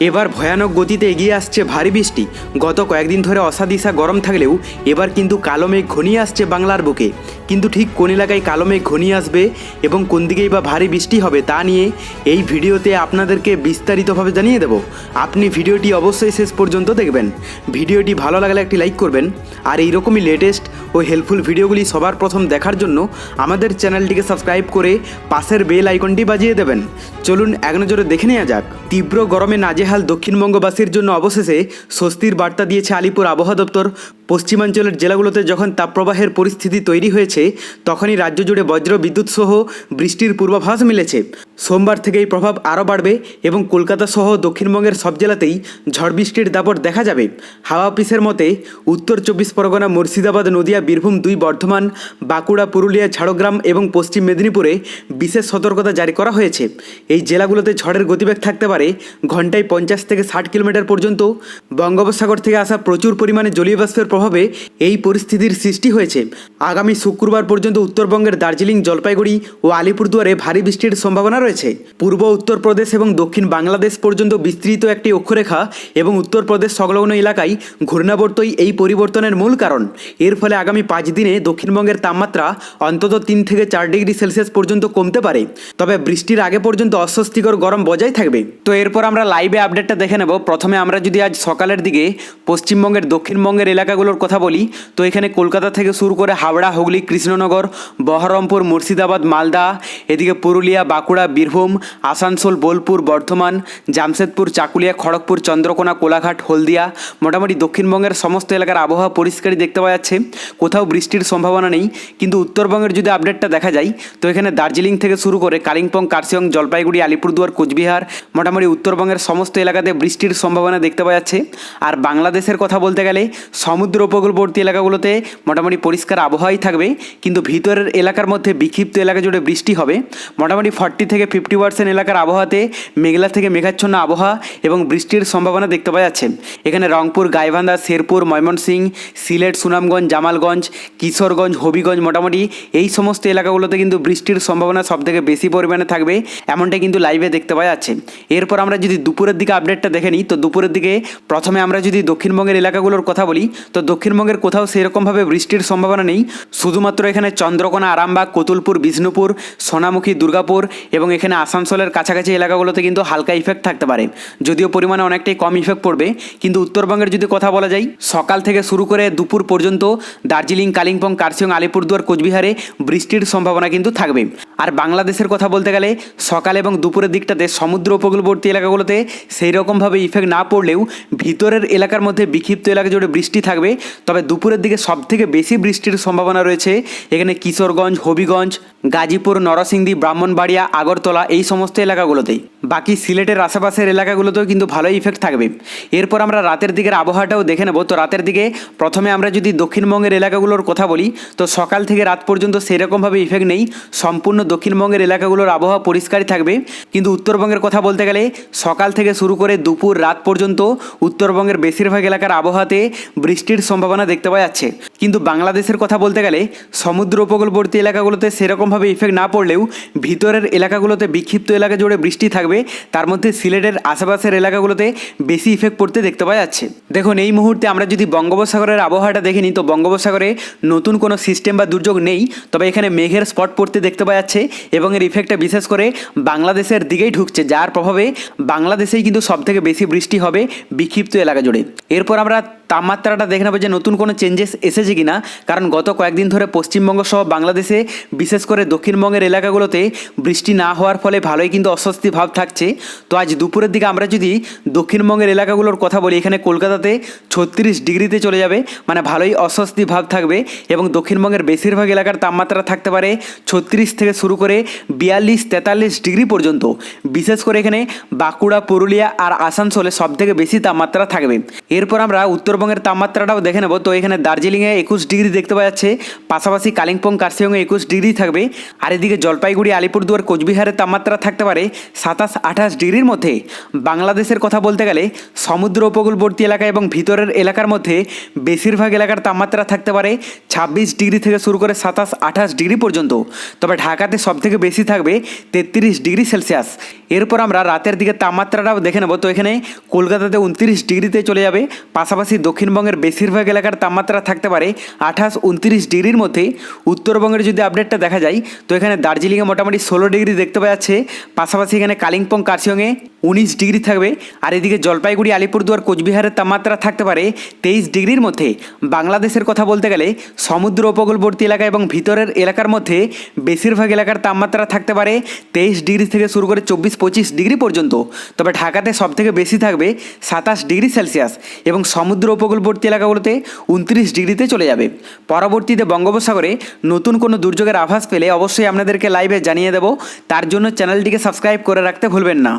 এবার ভয়ানক গতিতে এগিয়ে আসছে ভারী বৃষ্টি। গত কয়েকদিন ধরে অসাদিশা গরম থাকলেও এবার কিন্তু কালো মেঘ ঘনিয়ে আসছে বাংলার বুকে। কিন্তু ঠিক কোন এলাকায় কালো মেঘ ঘনিয়ে আসবে এবং কোন দিকেই বা ভারী বৃষ্টি হবে তা নিয়ে এই ভিডিওতে আপনাদেরকে বিস্তারিতভাবে জানিয়ে দেব। আপনি ভিডিওটি অবশ্যই শেষ পর্যন্ত দেখবেন। ভিডিওটি ভালো লাগলে একটি লাইক করবেন। আর এইরকমই লেটেস্ট ও হেল্পফুল ভিডিওগুলি সবার প্রথম দেখার জন্য আমাদের চ্যানেলটিকে সাবস্ক্রাইব করে পাশের বেল আইকনটি বাজিয়ে দেবেন। চলুন এক নজরে দেখে নেওয়া যাক। তীব্র গরমে নাজেহাল দক্ষিণবঙ্গবাসীর জন্য অবশেষে স্বস্তির বার্তা দিয়েছে আলিপুর আবহাওয়া দপ্তর। পশ্চিমাঞ্চলের জেলাগুলোতে যখন তাপপ্রবাহের পরিস্থিতি তৈরি হয়েছে তখনই রাজ্য জুড়ে বজ্র বিদ্যুৎ সহ বৃষ্টির পূর্বাভাস মিলেছে। সোমবার থেকে এই প্রভাব আরও বাড়বে এবং কলকাতা সহ দক্ষিণবঙ্গের সব জেলাতেই ঝড় বৃষ্টির দাপট দেখা যাবে। হাওয়া অফিসের মতে উত্তর 24 পরগনা, মুর্শিদাবাদ, নদিয়া, বীরভূম 2, বর্ধমান, বাঁকুড়া, পুরুলিয়া, ঝাড়গ্রাম এবং পশ্চিম মেদিনীপুরে বিশেষ সতর্কতা জারি করা হয়েছে। এই জেলাগুলোতে ঝড়ের গতিবেগ থাকতে পারে ঘন্টায় 50 থেকে 60 কিলোমিটার পর্যন্ত। বঙ্গোপসাগর থেকে আসা প্রচুর পরিমাণে জলীয় বাষ্পের প্রভাবে এই পরিস্থিতির সৃষ্টি হয়েছে। আগামী শুক্রবার পর্যন্ত উত্তরবঙ্গের দার্জিলিং, জলপাইগুড়ি ও আলিপুরদুয়ারে ভারী বৃষ্টির সম্ভাবনা রয়েছে। পূর্ব উত্তরপ্রদেশ এবং দক্ষিণ বাংলাদেশ পর্যন্ত বিস্তৃত একটি অক্ষরেখা এবং উত্তরপ্রদেশ সংলগ্ন এলাকায় ঘূর্ণাবর্তই এই পরিবর্তনের মূল কারণ। এর ফলে আগামী 5 দিনে দক্ষিণবঙ্গের তাপমাত্রা অন্তত 3 থেকে 4 ডিগ্রি সেলসিয়াস পর্যন্ত কমতে পারে। তবে বৃষ্টির আগে পর্যন্ত অস্বস্তিকর গরম বজায় থাকবে। তো এরপর আমরা লাইভে আপডেটটা দেখে নেব। প্রথমে আমরা যদি আজ সকালের দিকে পশ্চিমবঙ্গের দক্ষিণবঙ্গের এলাকাগুলোর কথা বলি, তো এখানে কলকাতা থেকে শুরু করে হাওড়া, হুগলি, কৃষ্ণনগর, বহরমপুর, মুর্শিদাবাদ, মালদা, এদিকে পুরুলিয়া, বাঁকুড়া, বীরভূম, আসানসোল, বোলপুর, বর্ধমান, জামশেদপুর, চাকুলিয়া, খড়গপুর, চন্দ্রকোনা, কোলাঘাট, হলদিয়া, মোটামুটি দক্ষিণবঙ্গের সমস্ত এলাকার আবহাওয়া পরিষ্কারই দেখতে পাওয়া যাচ্ছে। কোথাও বৃষ্টির সম্ভাবনা নেই। কিন্তু উত্তরবঙ্গের যদি আপডেটটা দেখা যায় তো এখানে দার্জিলিং থেকে শুরু করে কালিম্পং, কার্শিয়ং, জলপাইগুড়ি, আলিপুরদুয়ার, কোচবিহার, মোটামুটি উত্তরবঙ্গের সমস্ত এলাকাতে বৃষ্টির সম্ভাবনা দেখতে পাওয়া যাচ্ছে। আর বাংলাদেশের কথা বলতে গেলে সমুদ্র উপকূলবর্তী এলাকাগুলোতে মোটামুটি পরিষ্কার আবহাওয়াই থাকবে, কিন্তু ভিতরের এলাকার মধ্যে বিক্ষিপ্ত এলাকা জুড়ে বৃষ্টি হবে। মোটামুটি 40 থেকে 50% এলাকার আবহাওয়াতে মেঘলা থেকে মেঘাচ্ছন্ন আবহাওয়া এবং বৃষ্টির সম্ভাবনা দেখতে পাওয়া যাচ্ছে। এখানে রংপুর, গাইবান্ধা, শেরপুর, ময়মনসিংহ, সিলেট, সুনামগঞ্জ, জামালগঞ্জ, কিশোরগঞ্জ, হবিগঞ্জ, মোটামুটি এই সমস্ত এলাকাগুলোতে কিন্তু বৃষ্টির সম্ভাবনা সবথেকে বেশি পরিমাণে থাকবে, এমনটাই কিন্তু লাইভে দেখতে পাওয়া যাচ্ছে। এরপর আমরা যদি দুপুরের দিকে আপডেটটা দেখে নিই তো দুপুরের দিকে প্রথমে আমরা যদি দক্ষিণবঙ্গের এলাকাগুলোর কথা বলি তো দক্ষিণবঙ্গের কোথাও সেরকমভাবে বৃষ্টির সম্ভাবনা নেই। শুধুমাত্র এখানে চন্দ্রকোনা, আরামবাগ, কতুলপুর, বিষ্ণুপুর, সোনামুখী, দুর্গাপুর এবং এখানে আসানসোলের কাছাকাছি এলাকাগুলোতে কিন্তু হালকা ইফেক্ট থাকতে পারে, যদিও পরিমাণে অনেকটাই কম ইফেক্ট পড়বে। কিন্তু উত্তরবঙ্গের যদি কথা বলা যায় সকাল থেকে শুরু করে দুপুর পর্যন্ত দার্জিলিং, কালিম্পং, কার্শিয়ং, আলিপুরদুয়ার, কোচবিহারে বৃষ্টির সম্ভাবনা কিন্তু থাকবে। আর বাংলাদেশের কথা বলতে গেলে সকাল এবং দুপুরের দিকটাতে সমুদ্র উপকূলবর্তী এলাকাগুলোতে সেই রকমভাবে ইফেক্ট না পড়লেও ভিতরের এলাকার মধ্যে বিক্ষিপ্ত এলাকা জুড়ে বৃষ্টি থাকবে। তবে দুপুরের দিকে সবথেকে বেশি বৃষ্টির সম্ভাবনা রয়েছে এখানে কিশোরগঞ্জ, হবিগঞ্জ, গাজীপুর, নরসিংদী, ব্রাহ্মণবাড়িয়া, আগরতলা এই সমস্ত এলাকাগুলোতেই। বাকি সিলেটের আশেপাশের এলাকাগুলোতেও কিন্তু ভালোই ইফেক্ট থাকবে। এরপর আমরা রাতের দিকের আবহাওয়াটাও দেখে নেব। তো রাতের দিকে প্রথমে আমরা যদি দক্ষিণবঙ্গের এলাকাগুলোর কথা বলি তো সকাল থেকে রাত পর্যন্ত সেরকমভাবে ইফেক্ট নেই। সম্পূর্ণ দক্ষিণবঙ্গের এলাকাগুলোর আবহাওয়া পরিষ্কারই থাকবে। কিন্তু উত্তরবঙ্গের কথা বলতে গেলে সকাল থেকে শুরু করে দুপুর রাত পর্যন্ত উত্তরবঙ্গের বেশিরভাগ এলাকার আবহাওয়াতে বৃষ্টির সম্ভাবনা দেখতে পাওয়া যাচ্ছে। কিন্তু বাংলাদেশের কথা বলতে গেলে সমুদ্র উপকূলবর্তী এলাকাগুলোতে সেরকমভাবে ইফেক্ট না পড়লেও ভিতরের এলাকাগুলোতে বিক্ষিপ্ত এলাকা জুড়ে বৃষ্টি থাকবে। তার মধ্যে সিলেটের আশেপাশের এলাকাগুলোতে বেশি ইফেক্ট পড়তে দেখতে পাওয়া যাচ্ছে। দেখুন এই মুহূর্তে আমরা যদি বঙ্গোপসাগরের আবহাওয়াটা দেখে নিই তো বঙ্গোপসাগরে নতুন কোনো সিস্টেম বা দুর্যোগ নেই। তবে এখানে মেঘের স্পট পড়তে দেখতে পাওয়া যাচ্ছে এবং এর ইফেক্টটা বিশেষ করে বাংলাদেশের দিকেই ঢুকছে, যার প্রভাবে বাংলাদেশেই কিন্তু সবথেকে বেশি বৃষ্টি হবে বিক্ষিপ্ত এলাকা জুড়ে। এরপর আমরা তাপমাত্রাটা দেখে নেব যে নতুন কোনো চেঞ্জেস এসেছে কিনা, কারণ গত কয়েকদিন ধরে পশ্চিমবঙ্গ সহ বাংলাদেশে বিশেষ করে দক্ষিণবঙ্গের এলাকাগুলোতে বৃষ্টি না হওয়ার ফলে ভালোই কিন্তু অস্বস্তি ভাব থাকছে। তো আজ দুপুরের দিকে আমরা যদি দক্ষিণবঙ্গের এলাকাগুলোর কথা বলি এখানে কলকাতাতে 36 ডিগ্রিতে চলে যাবে, মানে ভালোই অস্বস্তি ভাব থাকবে। এবং দক্ষিণবঙ্গের বেশিরভাগ এলাকার তাপমাত্রা থাকতে পারে 36 থেকে শুরু করে 42-43 ডিগ্রি পর্যন্ত। বিশেষ করে এখানে বাঁকুড়া, পুরুলিয়া আর আসানসোলে সবথেকে বেশি তাপমাত্রা থাকবে। এরপর আমরা উত্তরবঙ্গ উত্তরবঙ্গের তাপমাত্রাটাও দেখে নেব। তো এখানে দার্জিলিংয়ে 21 ডিগ্রি দেখতে পাওয়া যাচ্ছে, পাশাপাশি কালিম্পং কার্শিয়ংয়ে 21 ডিগ্রি থাকবে। আর এদিকে জলপাইগুড়ি আলিপুরদুয়ার কোচবিহারের তাপমাত্রা থাকতে পারে 27-28 ডিগ্রির মধ্যে। বাংলাদেশের কথা বলতে গেলে সমুদ্র উপকূলবর্তী এলাকা এবং ভিতরের এলাকার মধ্যে বেশিরভাগ এলাকার তাপমাত্রা থাকতে পারে 26 ডিগ্রি থেকে শুরু করে 27-28 ডিগ্রি পর্যন্ত। তবে ঢাকাতে সবথেকে বেশি থাকবে 33 ডিগ্রি সেলসিয়াস। এরপর আমরা রাতের দিকে তাপমাত্রাটাও দেখে নেব। তো এখানে কলকাতাতে 29 ডিগ্রিতে চলে যাবে, পাশাপাশি দক্ষিণবঙ্গের বেশিরভাগ এলাকার তাপমাত্রা থাকতে পারে 28-29 ডিগ্রির মধ্যে। উত্তরবঙ্গের যদি আপডেটটা দেখা যায়, তো এখানে দার্জিলিংয়ে মোটামুটি 16 ডিগ্রি দেখতে পাওয়া যাচ্ছে, পাশাপাশি এখানে কালিম্পং কার্শিয়ংয়ে 19 ডিগ্রি থাকবে। আর এদিকে জলপাইগুড়ি আলিপুরদুয়ার কোচবিহারের তাপমাত্রা থাকতে পারে 23 ডিগ্রির মধ্যে। বাংলাদেশের কথা বলতে গেলে সমুদ্র উপকূলবর্তী এলাকা এবং ভিতরের এলাকার মধ্যে বেশিরভাগ এলাকার তাপমাত্রা থাকতে পারে 23 ডিগ্রি থেকে শুরু করে 24-25 ডিগ্রি পর্যন্ত। তবে ঢাকাতে সবথেকে বেশি থাকবে 27 ডিগ্রি সেলসিয়াস এবং সমুদ্র উপকূলবর্তী এলাকাগুলোতে 29 ডিগ্রিতে চলে যাবে। পরবর্তীতে বঙ্গোপসাগরে নতুন কোনো দুর্যোগের আভাস পেলে অবশ্যই আপনাদেরকে লাইভে জানিয়ে দেব। তার জন্য চ্যানেলটিকে সাবস্ক্রাইব করে রাখতে ভুলবেন না।